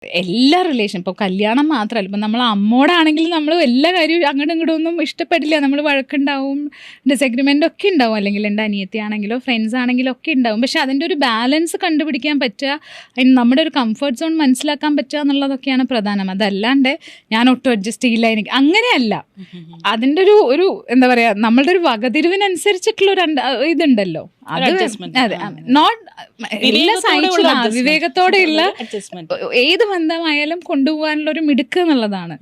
എല്ലാ റിലേഷൻ ഇപ്പോൾ കല്യാണം മാത്രമല്ല, ഇപ്പം നമ്മൾ അമ്മോടാണെങ്കിലും നമ്മൾ എല്ലാ കാര്യവും അങ്ങോട്ടും ഇങ്ങോട്ടും ഒന്നും ഇഷ്ടപ്പെടില്ല, നമ്മൾ വഴക്കുണ്ടാവും, ഡിസഗ്രിമെൻ്റ് ഒക്കെ ഉണ്ടാവും, അല്ലെങ്കിൽ എൻ്റെ അനിയത്തി ആണെങ്കിലോ ഫ്രണ്ട്സ് ആണെങ്കിലോ ഒക്കെ ഉണ്ടാവും. പക്ഷെ അതിൻ്റെ ഒരു ബാലൻസ് കണ്ടുപിടിക്കാൻ പറ്റുക, അതിന് നമ്മുടെ ഒരു കംഫർട്ട് സോൺ മനസ്സിലാക്കാൻ പറ്റുക എന്നുള്ളതൊക്കെയാണ് പ്രധാനം. അതല്ലാണ്ട് ഞാൻ ഒട്ടും അഡ്ജസ്റ്റ് ചെയ്യില്ല എനിക്ക് അങ്ങനെയല്ല. അതിൻ്റെ ഒരു എന്താ പറയുക, നമ്മളുടെ ഒരു വകതിരിവിനനുസരിച്ചിട്ടുള്ള ഒരു ഇതുണ്ടല്ലോ, അത് അതെ, നോട്ട് എല്ലാ സഹിച്ചുള്ള വിവേകത്തോടെയുള്ള ഏത് ബന്ധമായാലും കൊണ്ടുപോകാനുള്ള ഒരു മിടുക്ക് എന്നുള്ളതാണ്.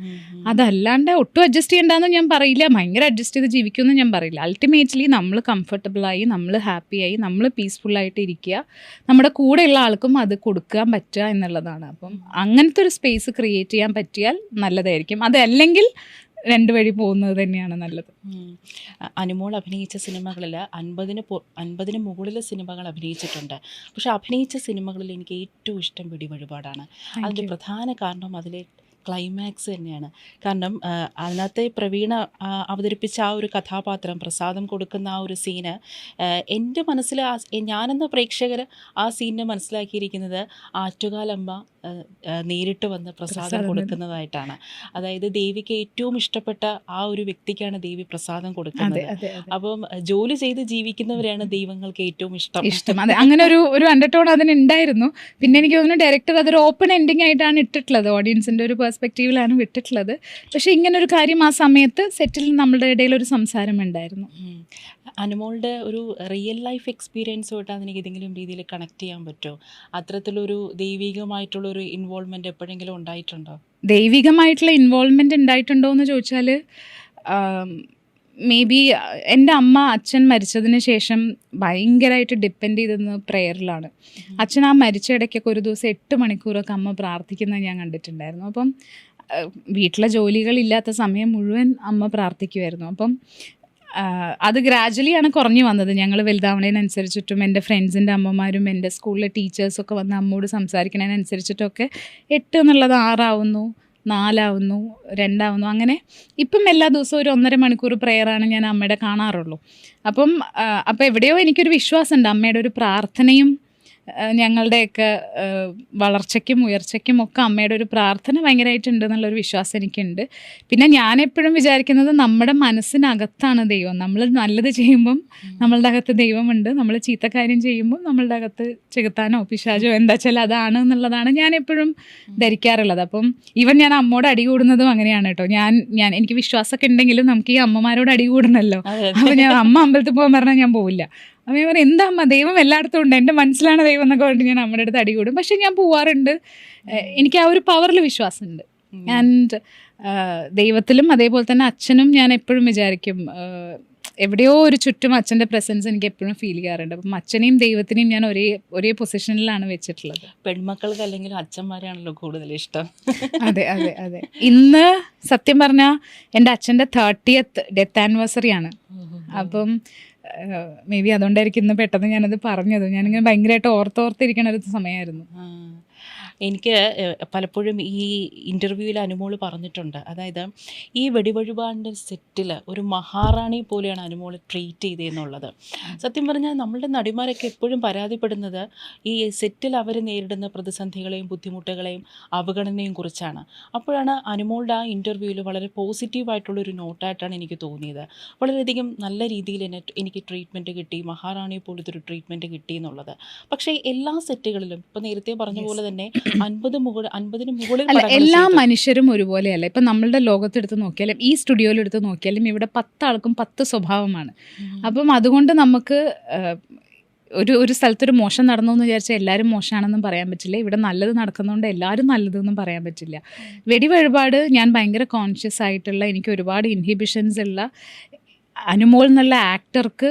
അതല്ലാണ്ട് ഒട്ടും അഡ്ജസ്റ്റ് ചെയ്യണ്ടെന്ന് ഞാൻ പറയില്ല, ഭയങ്കര അഡ്ജസ്റ്റ് ചെയ്ത് ജീവിക്കുമെന്ന് ഞാൻ പറയില്ല. അൾട്ടിമേറ്റ്ലി നമ്മൾ കംഫർട്ടബിളായി, നമ്മൾ ഹാപ്പിയായി, നമ്മൾ പീസ്ഫുള്ളായിട്ട് ഇരിക്കുക, നമ്മുടെ കൂടെയുള്ള ആൾക്കും അത് കൊടുക്കാൻ പറ്റുക എന്നുള്ളതാണ്. അപ്പം അങ്ങനത്തെ ഒരു സ്പേസ് ക്രിയേറ്റ് ചെയ്യാൻ പറ്റിയാൽ നല്ലതായിരിക്കും. അതല്ലെങ്കിൽ രണ്ട് വഴി പോകുന്നത് തന്നെയാണ് നല്ലത്. അനുമോൾ അഭിനയിച്ച സിനിമകളിൽ 50-ന് മുകളിൽ സിനിമകൾ അഭിനയിച്ചിട്ടുണ്ട്. പക്ഷെ അഭിനയിച്ച സിനിമകളിൽ എനിക്ക് ഏറ്റവും ഇഷ്ടം വെടിവഴിപാടാണ്. അതിൻ്റെ പ്രധാന കാരണം അതിലെ ക്ലൈമാക്സ് തന്നെയാണ്. കാരണം അതിനകത്തെ പ്രവീണ അവതരിപ്പിച്ച ആ ഒരു കഥാപാത്രം, പ്രസാദം കൊടുക്കുന്ന ആ ഒരു സീന്, എൻ്റെ മനസ്സിൽ ഞാനെന്ന പ്രേക്ഷകർ ആ സീനിനെ മനസ്സിലാക്കിയിരിക്കുന്നത് ആറ്റുകാലമ്മ നേരിട്ട് വന്ന് പ്രസാദം കൊടുക്കുന്നതായിട്ടാണ്. അതായത് ദേവിക്ക് ഏറ്റവും ഇഷ്ടപ്പെട്ട ആ ഒരു വ്യക്തിക്കാണ് ദേവി പ്രസാദം കൊടുക്കുന്നത്. അപ്പം ജോലി ചെയ്ത് ജീവിക്കുന്നവരെയാണ് ദൈവങ്ങൾക്ക് ഏറ്റവും ഇഷ്ടം. അതെ, അങ്ങനെ ഒരു അണ്ടർടോൺ അതിനുണ്ടായിരുന്നു. പിന്നെ എനിക്ക് തോന്നുന്നു ഡയറക്ടർ അതൊരു ഓപ്പൺ എൻഡിങ് ആയിട്ടാണ് ഇട്ടിട്ടുള്ളത്, ഓഡിയൻസിൻ്റെ ഒരു പെർസ്പെക്റ്റീവിലാണ് വിട്ടിട്ടുള്ളത്. പക്ഷേ ഇങ്ങനൊരു കാര്യം ആ സമയത്ത് സെറ്റിൽ നമ്മളുടെ ഇടയിൽ ഒരു സംസാരം ഉണ്ടായിരുന്നു. അനുമോളുടെ ഒരു റിയൽ ലൈഫ് എക്സ്പീരിയൻസുമായിട്ട് അതെനിക്ക് ഏതെങ്കിലും രീതിയിൽ കണക്ട് ചെയ്യാൻ പറ്റുമോ? അത്തരത്തിലൊരു ദൈവികമായിട്ടുള്ളൊരു ഇൻവോൾവ്മെൻറ്റ് എപ്പോഴെങ്കിലും ഉണ്ടായിട്ടുണ്ടോ? ദൈവികമായിട്ടുള്ള ഇൻവോൾവ്മെൻറ്റ് ഉണ്ടായിട്ടുണ്ടോ എന്ന് ചോദിച്ചാൽ, മേ ബി എൻ്റെ അമ്മ അച്ഛൻ മരിച്ചതിന് ശേഷം ഭയങ്കരമായിട്ട് ഡിപ്പെൻഡ് ചെയ്തിരുന്നത് പ്രെയറിലാണ്. അച്ഛൻ ആ മരിച്ച ഇടയ്ക്കൊക്കെ ഒരു ദിവസം 8 മണിക്കൂറൊക്കെ അമ്മ പ്രാർത്ഥിക്കുന്നത് ഞാൻ കണ്ടിട്ടുണ്ടായിരുന്നു. അപ്പം വീട്ടിലെ ജോലികളില്ലാത്ത സമയം മുഴുവൻ അമ്മ പ്രാർത്ഥിക്കുമായിരുന്നു. അപ്പം അത് ഗ്രാജ്വലിയാണ് കുറഞ്ഞു വന്നത്. ഞങ്ങൾ വലുതാവണതിനനുസരിച്ചിട്ടും എൻ്റെ ഫ്രണ്ട്സിൻ്റെ അമ്മമാരും എൻ്റെ സ്കൂളിലെ ടീച്ചേഴ്സൊക്കെ വന്ന് അമ്മോട് സംസാരിക്കുന്നതിനനുസരിച്ചിട്ടൊക്കെ 8 എന്നുള്ളത് 6 ആവുന്നു, 4 ആവുന്നു, 2 ആവുന്നു. അങ്ങനെ ഇപ്പം എല്ലാ ദിവസവും ഒരു 1.5 മണിക്കൂർ പ്രെയറാണ് ഞാൻ അമ്മയുടെ കാണാറുള്ളൂ. അപ്പം എവിടെയോ എനിക്കൊരു വിശ്വാസമുണ്ട്, അമ്മയുടെ ഒരു പ്രാർത്ഥനയും ഞങ്ങളുടെയൊക്കെ വളർച്ചയ്ക്കും ഉയർച്ചയ്ക്കും ഒക്കെ അമ്മയുടെ ഒരു പ്രാർത്ഥന ഭയങ്കരമായിട്ടുണ്ട് എന്നുള്ളൊരു വിശ്വാസം എനിക്കുണ്ട്. പിന്നെ ഞാനെപ്പോഴും വിചാരിക്കുന്നത് നമ്മുടെ മനസ്സിനകത്താണ് ദൈവം. നമ്മൾ നല്ലത് ചെയ്യുമ്പം നമ്മളുടെ അകത്ത് ദൈവമുണ്ട്, നമ്മൾ ചീത്തക്കാര്യം ചെയ്യുമ്പോൾ നമ്മളുടെ അകത്ത് ചെകുത്താനോ പിശാചോ എന്താ വെച്ചാൽ അതാണ് എന്നുള്ളതാണ് ഞാൻ എപ്പോഴും ധരിക്കാറുള്ളത്. അപ്പം ഈവൻ ഞാൻ അമ്മോട് അടി കൂടുന്നതും അങ്ങനെയാണ് കേട്ടോ. ഞാൻ എനിക്ക് വിശ്വാസമൊക്കെ ഉണ്ടെങ്കിലും നമുക്ക് ഈ അമ്മമാരോട് അടി കൂടണമല്ലോ. അപ്പോൾ ഞാൻ അമ്മ അമ്പലത്തിൽ പോകാൻ പറഞ്ഞാൽ ഞാൻ പോവില്ല. അപ്പോൾ ഞാൻ പറയും, എന്താ അമ്മ, ദൈവം എല്ലായിടത്തും ഉണ്ട്, എൻ്റെ മനസ്സിലാണ് ദൈവം എന്നൊക്കെ പറഞ്ഞിട്ട് ഞാൻ അമ്മയുടെ അടുത്ത് അടി കൂടും. പക്ഷെ ഞാൻ പോവാറുണ്ട്. എനിക്ക് ആ ഒരു പവറിൽ വിശ്വാസമുണ്ട്. ആൻഡ് ദൈവത്തിലും അതേപോലെ തന്നെ അച്ഛനും ഞാൻ എപ്പോഴും വിചാരിക്കും, എവിടെയോ ഒരു ചുറ്റും അച്ഛൻ്റെ പ്രസൻസ് എനിക്ക് എപ്പോഴും ഫീൽ ചെയ്യാറുണ്ട്. അപ്പം അച്ഛനെയും ദൈവത്തിനെയും ഞാൻ ഒരേ പൊസിഷനിലാണ് വെച്ചിട്ടുള്ളത്. പെൺമക്കൾക്ക് അല്ലെങ്കിൽ അച്ഛന്മാരെയാണല്ലോ കൂടുതൽ ഇഷ്ടം. അതെ അതെ അതെ. ഇന്ന് സത്യം പറഞ്ഞാൽ എൻ്റെ അച്ഛൻ്റെ 30th ഡെത്ത് ആനിവേഴ്സറി ആണ്. അപ്പം മേ ബി അതുകൊണ്ടായിരിക്കും ഇന്ന് പെട്ടെന്ന് ഞാനത് പറഞ്ഞത്. ഞാനിങ്ങനെ ഭയങ്കരമായിട്ട് ഓർത്തിരിക്കണ ഒരു സമയമായിരുന്നു. എനിക്ക് പലപ്പോഴും ഈ ഇൻ്റർവ്യൂവിൽ അനുമോൾ പറഞ്ഞിട്ടുണ്ട്, അതായത് ഈ വെടിവഴിപാടിൻ്റെ സെറ്റിൽ ഒരു മഹാറാണി പോലെയാണ് അനുമോൾ ട്രീറ്റ് ചെയ്തതെന്നുള്ളത്. സത്യം പറഞ്ഞാൽ നമ്മളുടെ നടിമാരൊക്കെ എപ്പോഴും പരാതിപ്പെടുന്നത് ഈ സെറ്റിൽ അവർ നേരിടുന്ന പ്രതിസന്ധികളെയും ബുദ്ധിമുട്ടുകളെയും അവഗണനയും കുറിച്ചാണ്. അപ്പോഴാണ് അനുമോളുടെ ആ ഇൻ്റർവ്യൂവിൽ വളരെ പോസിറ്റീവായിട്ടുള്ളൊരു നോട്ടായിട്ടാണ് എനിക്ക് തോന്നിയത്. വളരെയധികം നല്ല രീതിയിൽ എനിക്ക് ട്രീറ്റ്മെൻറ്റ് കിട്ടി, മഹാറാണി പോലത്തെ ഒരു ട്രീറ്റ്മെൻറ്റ് കിട്ടി എന്നുള്ളത്. പക്ഷേ എല്ലാ സെറ്റുകളിലും ഇപ്പോൾ നേരത്തെ പറഞ്ഞ പോലെ തന്നെ 50-ന് മുകളിൽ എല്ലാ മനുഷ്യരും ഒരുപോലെയല്ല. ഇപ്പം നമ്മളുടെ ലോകത്തെടുത്ത് നോക്കിയാലും ഈ സ്റ്റുഡിയോയിലെടുത്ത് നോക്കിയാലും ഇവിടെ 10 ആൾക്കും 10 സ്വഭാവമാണ്. അപ്പം അതുകൊണ്ട് നമുക്ക് ഒരു സ്ഥലത്തൊരു മോശം നടന്നു എന്ന് വിചാരിച്ചാൽ എല്ലാവരും മോശമാണെന്നും പറയാൻ പറ്റില്ല. ഇവിടെ നല്ലത് നടക്കുന്നതുകൊണ്ട് എല്ലാവരും നല്ലതെന്നും പറയാൻ പറ്റില്ല. വെടിവഴിപാട് ഞാൻ ഭയങ്കര കോൺഷ്യസ് ആയിട്ടുള്ള, എനിക്ക് ഒരുപാട് ഇൻഹിബിഷൻസ് ഉള്ള അനുമോൾ എന്നുള്ള ആക്ടർക്ക്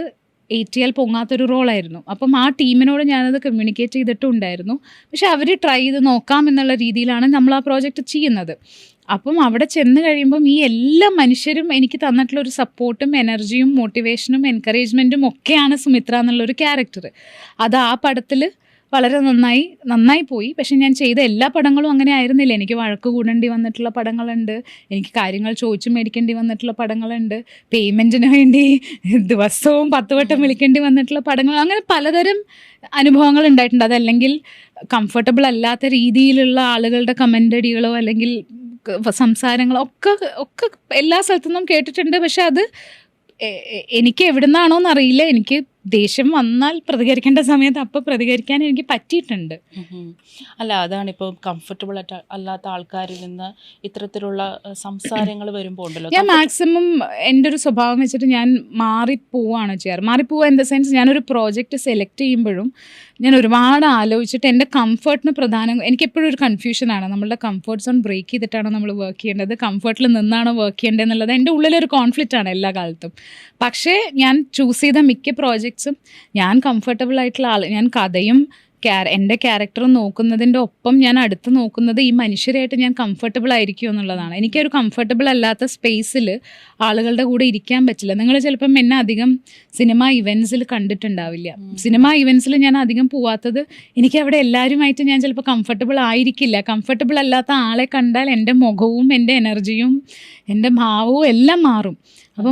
ഏറ്റിയാൽ പൊങ്ങാത്തൊരു റോളായിരുന്നു. അപ്പം ആ ടീമിനോട് ഞാനത് കമ്മ്യൂണിക്കേറ്റ് ചെയ്തിട്ടുണ്ടായിരുന്നു. പക്ഷെ അവർ ട്രൈ ചെയ്ത് നോക്കാം എന്നുള്ള രീതിയിലാണ് നമ്മൾ ആ പ്രോജക്റ്റ് ചെയ്യുന്നത്. അപ്പം അവിടെ ചെന്ന് കഴിയുമ്പം ഈ എല്ലാ മനുഷ്യരും എനിക്ക് തന്നിട്ടുള്ളൊരു സപ്പോർട്ടും എനർജിയും മോട്ടിവേഷനും എൻകറേജ്മെൻറ്റും ഒക്കെയാണ് സുമിത്ര എന്നുള്ളൊരു ക്യാരക്ടർ. അത് ആ പടത്തിൽ വളരെ നന്നായി പോയി. പക്ഷെ ഞാൻ ചെയ്ത എല്ലാ പടങ്ങളും അങ്ങനെ ആയിരുന്നില്ല. എനിക്ക് വഴക്ക് കൂടേണ്ടി വന്നിട്ടുള്ള പടങ്ങളുണ്ട്, എനിക്ക് കാര്യങ്ങൾ ചോദിച്ചു മേടിക്കേണ്ടി വന്നിട്ടുള്ള പടങ്ങളുണ്ട്, പേയ്മെൻറ്റിന് വേണ്ടി ദിവസവും 10 വട്ടം വിളിക്കേണ്ടി വന്നിട്ടുള്ള പടങ്ങൾ, അങ്ങനെ പലതരം അനുഭവങ്ങൾ ഉണ്ടായിട്ടുണ്ട്. അതല്ലെങ്കിൽ കംഫർട്ടബിൾ അല്ലാത്ത രീതിയിലുള്ള ആളുകളുടെ കമൻ്റടികളോ അല്ലെങ്കിൽ സംസാരങ്ങളോ ഒക്കെ എല്ലാ സ്ഥലത്തുനിന്നും കേട്ടിട്ടുണ്ട്. പക്ഷെ അത് എനിക്ക് എവിടുന്നാണോന്ന് അറിയില്ല, എനിക്ക് ദേഷ്യം വന്നാൽ പ്രതികരിക്കേണ്ട സമയത്ത് അപ്പം പ്രതികരിക്കാൻ എനിക്ക് പറ്റിയിട്ടുണ്ട്. അല്ല, അതാണിപ്പോൾ കംഫർട്ടബിൾ അല്ലാത്ത ആൾക്കാരിൽ നിന്ന് ഇത്തരത്തിലുള്ള സംസാരങ്ങൾ വരുമ്പോൾ ഉണ്ടല്ലോ, ഞാൻ മാക്സിമം എൻ്റെ ഒരു സ്വഭാവം വെച്ചിട്ട് ഞാൻ മാറിപ്പോവാണ് ചെയ്യാറ്. മാറിപ്പോവുക ഇൻ ദ സെൻസ്, ഞാനൊരു പ്രോജക്റ്റ് സെലക്ട് ചെയ്യുമ്പോഴും ഞാൻ ഒരുപാട് ആലോചിച്ചിട്ട് എൻ്റെ കംഫർട്ടിന് പ്രധാനം. എനിക്കെപ്പോഴും ഒരു കൺഫ്യൂഷനാണ്, നമ്മളുടെ കംഫർട്ട് സോൺ ബ്രേക്ക് ചെയ്തിട്ടാണോ നമ്മൾ വർക്ക് ചെയ്യേണ്ടത്, കംഫർട്ടിൽ നിന്നാണോ വർക്ക് ചെയ്യേണ്ടത് എന്നുള്ളത് എൻ്റെ ഉള്ളിലൊരു കോൺഫ്ലിക്റ്റാണ് എല്ലാ കാലത്തും. പക്ഷേ ഞാൻ ചൂസ് ചെയ്ത മിക്ക പ്രോജക്ട്സും ഞാൻ കംഫർട്ടബിൾ ആയിട്ടുള്ള ഞാൻ കഥയും എൻ്റെ ക്യാരക്ടറും നോക്കുന്നതിൻ്റെ ഒപ്പം ഞാൻ അടുത്ത് നോക്കുന്നത് ഈ മനുഷ്യരായിട്ട് ഞാൻ കംഫർട്ടബിൾ ആയിരിക്കും എന്നുള്ളതാണ്. എനിക്കൊരു കംഫർട്ടബിൾ അല്ലാത്ത സ്പേസിൽ ആളുകളുടെ കൂടെ ഇരിക്കാൻ പറ്റില്ല. നിങ്ങൾ ചിലപ്പം എന്നെ അധികം സിനിമ ഇവൻറ്റ്സിൽ കണ്ടിട്ടുണ്ടാവില്ല. സിനിമ ഇവൻറ്റ്സിൽ ഞാൻ അധികം പോവാത്തത് എനിക്ക് അവിടെ എല്ലാവരുമായിട്ട് ഞാൻ ചിലപ്പോൾ കംഫർട്ടബിൾ ആയിരിക്കില്ല. കംഫർട്ടബിൾ അല്ലാത്ത ആളെ കണ്ടാൽ എൻ്റെ മുഖവും എൻ്റെ എനർജിയും എൻ്റെ ഭാവവും എല്ലാം മാറും.